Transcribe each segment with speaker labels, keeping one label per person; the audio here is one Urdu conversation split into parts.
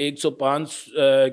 Speaker 1: 105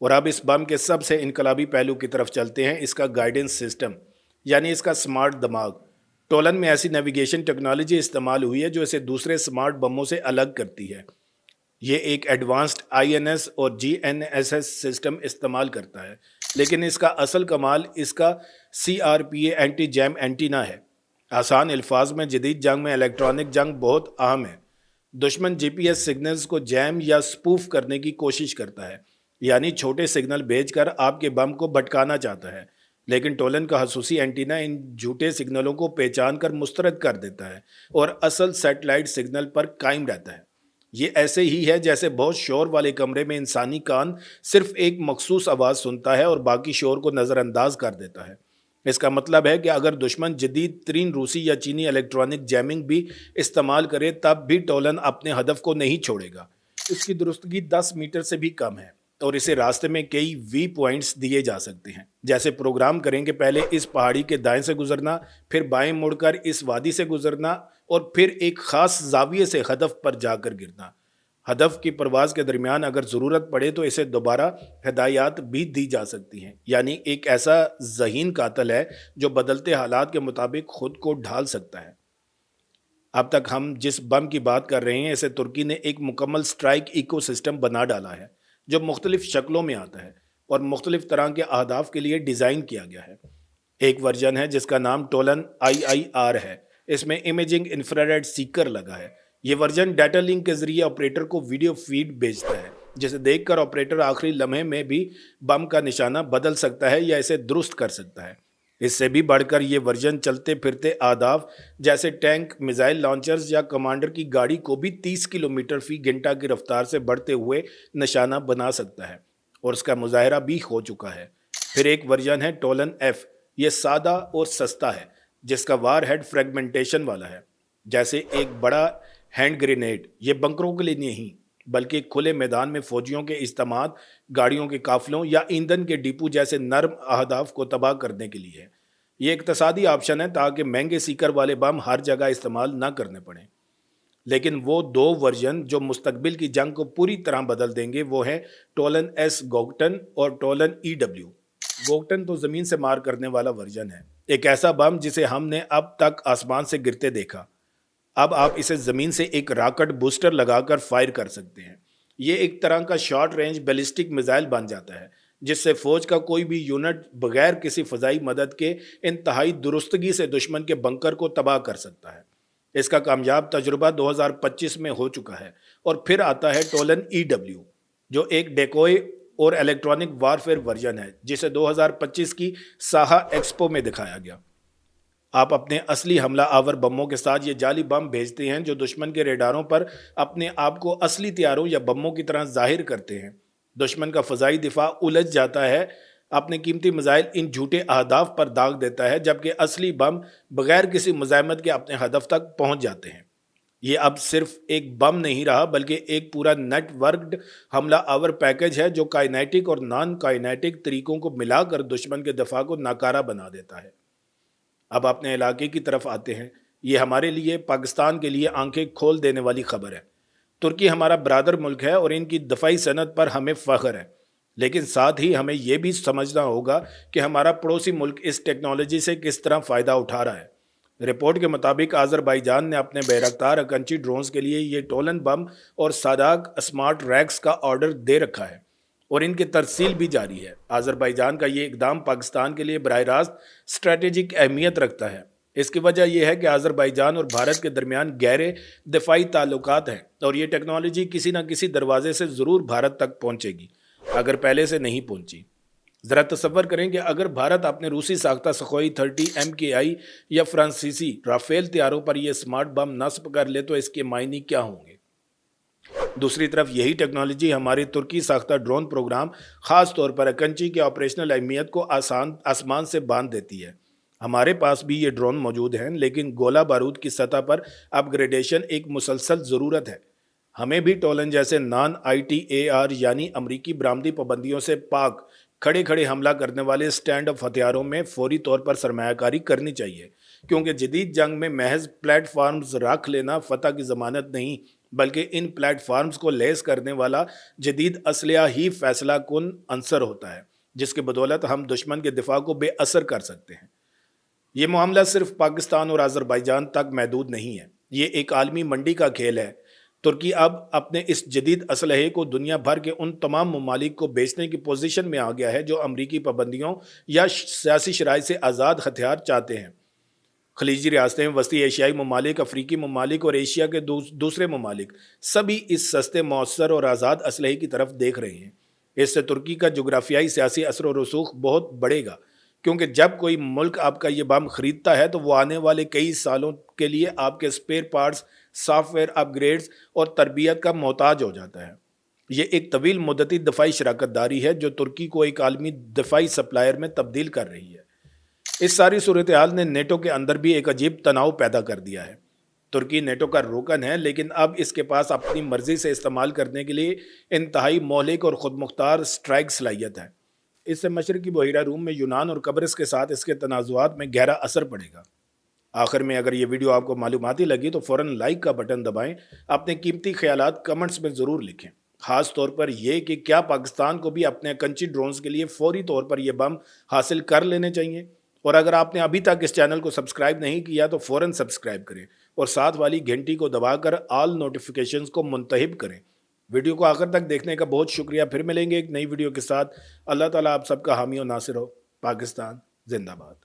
Speaker 1: اور اب اس بم کے سب سے انقلابی پہلو کی طرف چلتے ہیں، اس کا گائیڈنس سسٹم، یعنی اس کا سمارٹ دماغ۔ ٹولن میں ایسی نیویگیشن ٹیکنالوجی استعمال ہوئی ہے جو اسے دوسرے سمارٹ بموں سے الگ کرتی ہے۔ یہ ایک ایڈوانسڈ آئی این ایس اور جی این ایس ایس سسٹم استعمال کرتا ہے، لیکن اس کا اصل کمال اس کا سی آر پی اے اینٹی جیم اینٹینا ہے۔ آسان الفاظ میں جدید جنگ میں الیکٹرانک جنگ بہت اہم ہے۔ دشمن جی پی ایس سگنلز کو جیم یا سپوف کرنے کی کوشش کرتا ہے، یعنی چھوٹے سگنل بھیج کر آپ کے بم کو بھٹکانا چاہتا ہے، لیکن ٹولن کا خصوصی اینٹینا ان جھوٹے سگنلوں کو پہچان کر مسترد کر دیتا ہے اور اصل سیٹلائٹ سگنل پر قائم رہتا ہے۔ یہ ایسے ہی ہے جیسے بہت شور والے کمرے میں انسانی کان صرف ایک مخصوص آواز سنتا ہے اور باقی شور کو نظر انداز کر دیتا ہے۔ اس کا مطلب ہے کہ اگر دشمن جدید ترین روسی یا چینی الیکٹرانک جیمنگ بھی استعمال کرے تب بھی ٹولن اپنے ہدف کو نہیں چھوڑے گا۔ اس کی درستگی 10 میٹر سے بھی کم ہے اور اسے راستے میں کئی وی پوائنٹس دیے جا سکتے ہیں، جیسے پروگرام کریں کہ پہلے اس پہاڑی کے دائیں سے گزرنا، پھر بائیں مڑ کر اس وادی سے گزرنا اور پھر ایک خاص زاویے سے ہدف پر جا کر گرنا۔ ہدف کی پرواز کے درمیان اگر ضرورت پڑے تو اسے دوبارہ ہدایات بھی دی جا سکتی ہیں، یعنی ایک ایسا ذہین قاتل ہے جو بدلتے حالات کے مطابق خود کو ڈھال سکتا ہے۔ اب تک ہم جس بم کی بات کر رہے ہیں اسے ترکی نے ایک مکمل سٹرائک ایکو سسٹم بنا ڈالا ہے جو مختلف شکلوں میں آتا ہے اور مختلف طرح کے اہداف کے لیے ڈیزائن کیا گیا ہے۔ ایک ورژن ہے جس کا نام ٹولن IIR ہے، اس میں امیجنگ انفراریڈ سیکر لگا ہے۔ یہ ورژن ڈیٹا لنک کے ذریعے آپریٹر کو ویڈیو فیڈ بھیجتا ہے، جسے دیکھ کر آپریٹر آخری لمحے میں بھی بم کا نشانہ بدل سکتا ہے یا اسے درست کر سکتا ہے۔ اس سے بھی بڑھ کر یہ ورژن چلتے پھرتے اہداف جیسے ٹینک، میزائل لانچرز یا کمانڈر کی گاڑی کو بھی 30 کلومیٹر فی گھنٹہ کی رفتار سے بڑھتے ہوئے نشانہ بنا سکتا ہے، اور اس کا مظاہرہ بھی ہو چکا ہے۔ پھر ایک ورژن ہے ٹولن F، یہ سادہ اور سستا ہے، جس کا وار ہیڈ فریگمنٹیشن والا ہے، جیسے ایک بڑا ہینڈ گرینیڈ۔ یہ بنکروں کے لیے نہیں بلکہ کھلے میدان میں فوجیوں کے اجتماعات، گاڑیوں کے قافلوں یا ایندھن کے ڈپو جیسے نرم اہداف کو تباہ کرنے کے لیے ہے۔ یہ اقتصادی آپشن ہے تاکہ مہنگے سیکر والے بم ہر جگہ استعمال نہ کرنے پڑیں۔ لیکن وہ دو ورژن جو مستقبل کی جنگ کو پوری طرح بدل دیں گے وہ ہیں ٹولن S گوگٹن اور ٹولن EW۔ گوگٹن تو زمین سے مار کرنے والا ورژن ہے، ایک ایسا بم جسے ہم نے اب تک آسمان سے گرتے دیکھا۔ اب آپ اسے زمین سے ایک راکٹ بوسٹر لگا کر فائر کر سکتے ہیں۔ یہ ایک طرح کا شارٹ رینج بیلسٹک میزائل بن جاتا ہے جس سے فوج کا کوئی بھی یونٹ بغیر کسی فضائی مدد کے انتہائی درستگی سے دشمن کے بنکر کو تباہ کر سکتا ہے۔ اس کا کامیاب تجربہ 2025 میں ہو چکا ہے۔ اور پھر آتا ہے ٹولن EW جو ایک ڈیکوئے اور الیکٹرانک وارفیئر ورژن ہے جسے 2025 کی ساہا ایکسپو میں دکھایا گیا۔ آپ اپنے اصلی حملہ آور بموں کے ساتھ یہ جعلی بم بھیجتے ہیں جو دشمن کے ریڈاروں پر اپنے آپ کو اصلی طیاروں یا بموں کی طرح ظاہر کرتے ہیں۔ دشمن کا فضائی دفاع الجھ جاتا ہے، اپنے قیمتی میزائل ان جھوٹے اہداف پر داغ دیتا ہے، جبکہ اصلی بم بغیر کسی مزاحمت کے اپنے ہدف تک پہنچ جاتے ہیں۔ یہ اب صرف ایک بم نہیں رہا بلکہ ایک پورا نیٹ ورکڈ حملہ آور پیکج ہے جو کائنیٹک اور نان کائنیٹک طریقوں کو ملا کر دشمن کے دفاع کو ناکارہ بنا دیتا ہے۔ اب اپنے علاقے کی طرف آتے ہیں۔ یہ ہمارے لیے، پاکستان کے لیے آنکھیں کھول دینے والی خبر ہے۔ ترکی ہمارا برادر ملک ہے اور ان کی دفاعی صنعت پر ہمیں فخر ہے، لیکن ساتھ ہی ہمیں یہ بھی سمجھنا ہوگا کہ ہمارا پڑوسی ملک اس ٹیکنالوجی سے کس طرح فائدہ اٹھا رہا ہے۔ رپورٹ کے مطابق آذربائیجان نے اپنے بیرکتار اکنچی ڈرونز کے لیے یہ ٹولن بم اور ساداک اسمارٹ ریکس کا آرڈر دے رکھا ہے اور ان کی ترسیل بھی جاری ہے۔ آذربائیجان کا یہ اقدام پاکستان کے لیے براہ راست اسٹریٹجک اہمیت رکھتا ہے۔ اس کی وجہ یہ ہے کہ آذربائیجان اور بھارت کے درمیان گہرے دفاعی تعلقات ہیں اور یہ ٹیکنالوجی کسی نہ کسی دروازے سے ضرور بھارت تک پہنچے گی اگر پہلے سے نہیں پہنچی۔ ذرا تصور کریں کہ اگر بھارت اپنے روسی ساختہ سخوئی 30 MKI یا فرانسیسی رافیل طیاروں پر یہ اسمارٹ بم نصب کر لے تو اس کے معنی کیا ہوں گے؟ دوسری طرف یہی ٹیکنالوجی ہماری ترکی ساختہ ڈرون پروگرام، خاص طور پر اکنچی کی آپریشنل اہمیت کو آسمان سے باندھ دیتی ہے۔ ہمارے پاس بھی یہ ڈرون موجود ہیں لیکن گولہ بارود کی سطح پر اپ گریڈیشن ایک مسلسل ضرورت ہے۔ ہمیں بھی ٹولن جیسے نان ITAR یعنی امریکی برآمدی پابندیوں سے پاک کھڑے کھڑے حملہ کرنے والے سٹینڈ اپ ہتھیاروں میں فوری طور پر سرمایہ کاری کرنی چاہیے، کیونکہ جدید جنگ میں محض پلیٹ فارمز رکھ لینا فتح کی ضمانت نہیں بلکہ ان پلیٹ فارمز کو لیس کرنے والا جدید اسلحہ ہی فیصلہ کن عنصر ہوتا ہے، جس کی بدولت ہم دشمن کے دفاع کو بے اثر کر سکتے ہیں۔ یہ معاملہ صرف پاکستان اور آذربائیجان تک محدود نہیں ہے، یہ ایک عالمی منڈی کا کھیل ہے۔ ترکی اب اپنے اس جدید اسلحے کو دنیا بھر کے ان تمام ممالک کو بیچنے کی پوزیشن میں آ گیا ہے جو امریکی پابندیوں یا سیاسی شرائط سے آزاد ہتھیار چاہتے ہیں۔ خلیجی ریاستیں، وسطی ایشیائی ممالک، افریقی ممالک اور ایشیا کے دوسرے ممالک سبھی اس سستے، مؤثر اور آزاد اسلحے کی طرف دیکھ رہے ہیں۔ اس سے ترکی کا جغرافیائی سیاسی اثر و رسوخ بہت بڑھے گا، کیونکہ جب کوئی ملک آپ کا یہ بم خریدتا ہے تو وہ آنے والے کئی سالوں کے لیے آپ کے spare parts, software upgrades اور تربیت کا محتاج ہو جاتا ہے۔ یہ ایک طویل مدتی دفاعی شراکت داری ہے جو ترکی کو ایک عالمی دفاعی سپلائر میں تبدیل کر رہی ہے۔ اس ساری صورتحال نے نیٹو کے اندر بھی ایک عجیب تناؤ پیدا کر دیا ہے۔ ترکی نیٹو کا رکن ہے، لیکن اب اس کے پاس اپنی مرضی سے استعمال کرنے کے لیے انتہائی مہلک اور خود مختار اسٹرائک صلاحیت ہے۔ اس سے مشرقی بحیرہ روم میں یونان اور قبرص کے ساتھ اس کے تنازعات میں گہرا اثر پڑے گا۔ آخر میں اگر یہ ویڈیو آپ کو معلوماتی لگی تو فوراً لائک کا بٹن دبائیں، اپنے قیمتی خیالات کمنٹس میں ضرور لکھیں، خاص طور پر یہ کہ کیا پاکستان کو بھی اپنے کنچی ڈرونز کے لیے فوری طور پر یہ بم حاصل کر لینے چاہیے۔ اور اگر آپ نے ابھی تک اس چینل کو سبسکرائب نہیں کیا تو فوراً سبسکرائب کریں اور ساتھ والی گھنٹی کو دبا کر آل نوٹیفیکیشنز کو منتخب کریں۔ ویڈیو کو آخر تک دیکھنے کا بہت شکریہ۔ پھر ملیں گے ایک نئی ویڈیو کے ساتھ۔ اللہ تعالیٰ آپ سب کا حامی و ناصر ہو۔ پاکستان زندہ باد۔